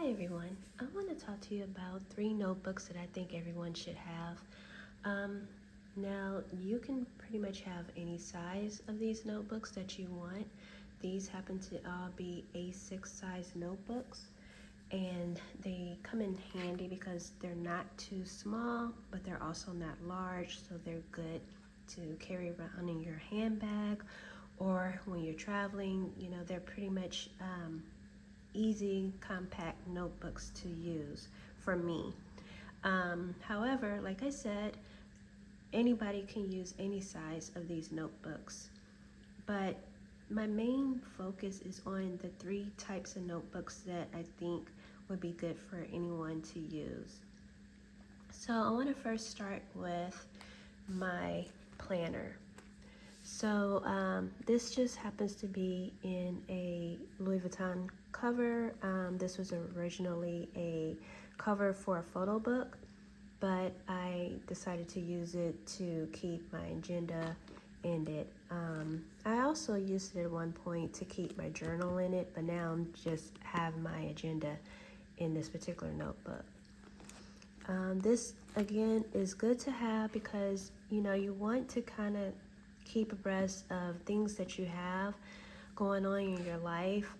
Hi everyone, I want to talk to you about 3 notebooks that I think everyone should have. Now, you can pretty much have any size of these notebooks that you want. These happen to all be A6 size notebooks, and they come in handy because they're not too small, but they're also not large, so they're good to carry around in your handbag or when you're traveling. They're pretty much easy, compact notebooks to use for me. However, like I said, anybody can use any size of these notebooks. But my main focus is on the 3 types of notebooks that I think would be good for anyone to use. So I want to first start with my planner. So this just happens to be in a Louis Vuitton cover. This was originally a cover for a photo book, but I decided to use it to keep my agenda in it. I also used it at one point to keep my journal in it, but now I'm just have my agenda in this particular notebook. This again is good to have because you want to kind of keep abreast of things that you have going on in your life,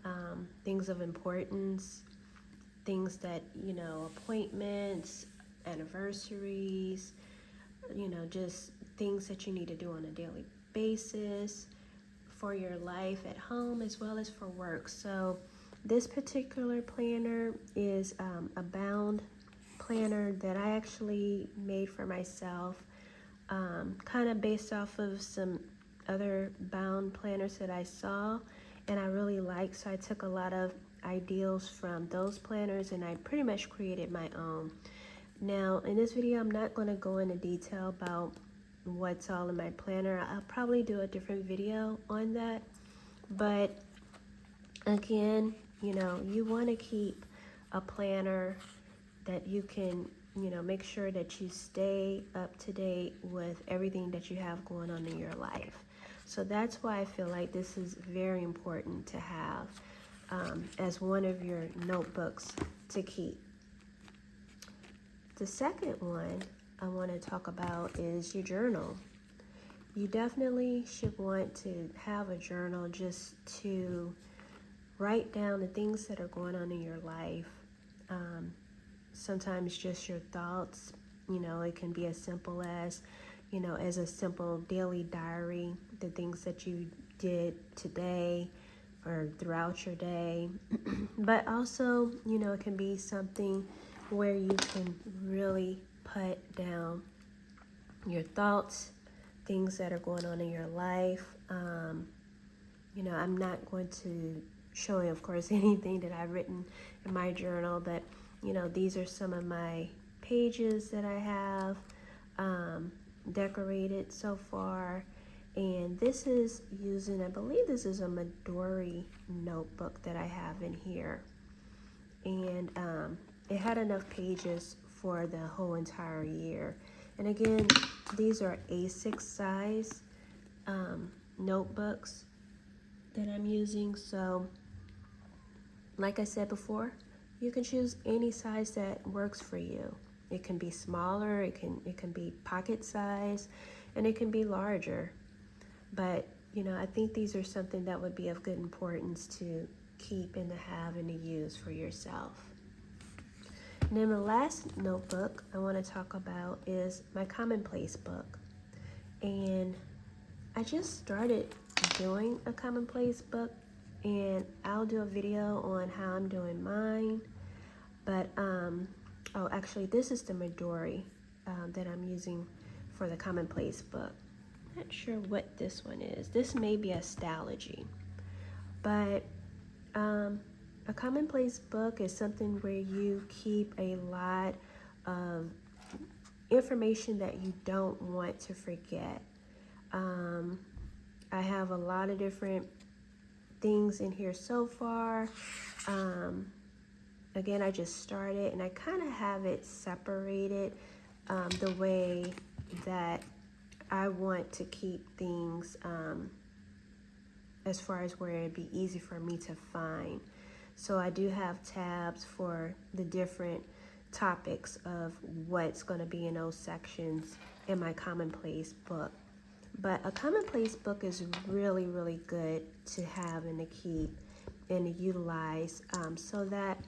things of importance, things that, appointments, anniversaries, just things that you need to do on a daily basis for your life at home as well as for work. So this particular planner is a bound planner that I actually made for myself, kind of based off of some other bound planners that I saw and I really liked. So I took a lot of ideals from those planners and I pretty much created my own. Now in this video I'm not going to go into detail about what's all in my planner. I'll probably do a different video on that, but again, you want to keep a planner that you can make sure that you stay up to date with everything that you have going on in your life. So that's why I feel like this is very important to have as one of your notebooks to keep. The second one I want to talk about is your journal. You definitely should want to have a journal just to write down the things that are going on in your life. Sometimes just your thoughts, it can be as simple as, as a simple daily diary, the things that you did today or throughout your day. But also, it can be something where you can really put down your thoughts, things that are going on in your life. I'm not going to show you, of course, anything that I've written in my journal, but these are some of my pages that I have decorated so far. And this is I believe this is a Midori notebook that I have in here. And it had enough pages for the whole entire year. And again, these are A6 size notebooks that I'm using. So like I said before, you can choose any size that works for you. It can be smaller, it can be pocket size, and it can be larger. But I think these are something that would be of good importance to keep and to have and to use for yourself. And then the last notebook I want to talk about is my commonplace book. And I just started doing a commonplace book, and I'll do a video on how I'm doing mine. But oh, actually this is the Midori that I'm using for the commonplace book. Not sure what this one is. This may be a Stalogy, but a commonplace book is something where you keep a lot of information that you don't want to forget. I have a lot of different things in here so far. Again, I just started and I kind of have it separated the way that I want to keep things as far as where it'd be easy for me to find. So I do have tabs for the different topics of what's going to be in those sections in my commonplace book. But a commonplace book is really, really good to have and to keep and to utilize, so that,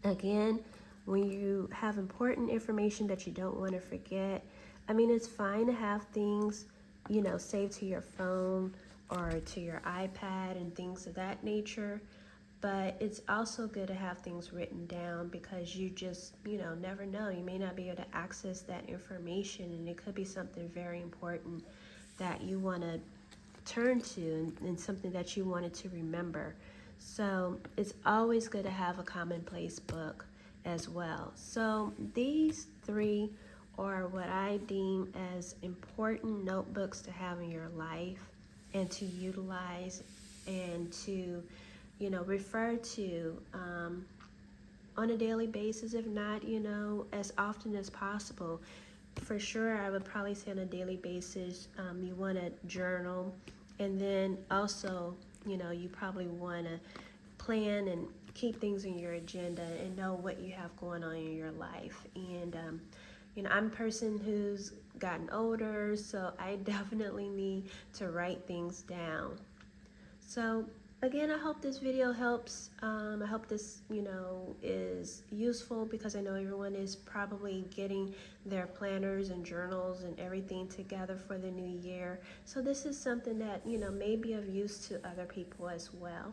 again, when you have important information that you don't want to forget, I mean, it's fine to have things, saved to your phone or to your iPad and things of that nature. But it's also good to have things written down, because you just, never know. You may not be able to access that information, and it could be something very important that you want to turn to, and something that you wanted to remember. So it's always good to have a commonplace book as well. So these three are what I deem as important notebooks to have in your life and to utilize and to, refer to on a daily basis, if not, as often as possible. For sure, I would probably say on a daily basis, you want to journal, and then also, you probably want to plan and keep things in your agenda and know what you have going on in your life. And I'm a person who's gotten older, so I definitely need to write things down. So again, I hope this video helps. I hope this, is useful, because I know everyone is probably getting their planners and journals and everything together for the new year. So this is something that, may be of use to other people as well.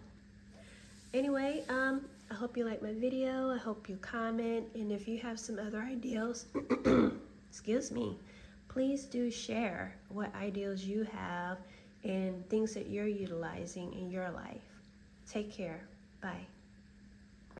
Anyway, I hope you like my video. I hope you comment. And if you have some other ideas, excuse me, please do share what ideas you have and things that you're utilizing in your life. Take care. Bye.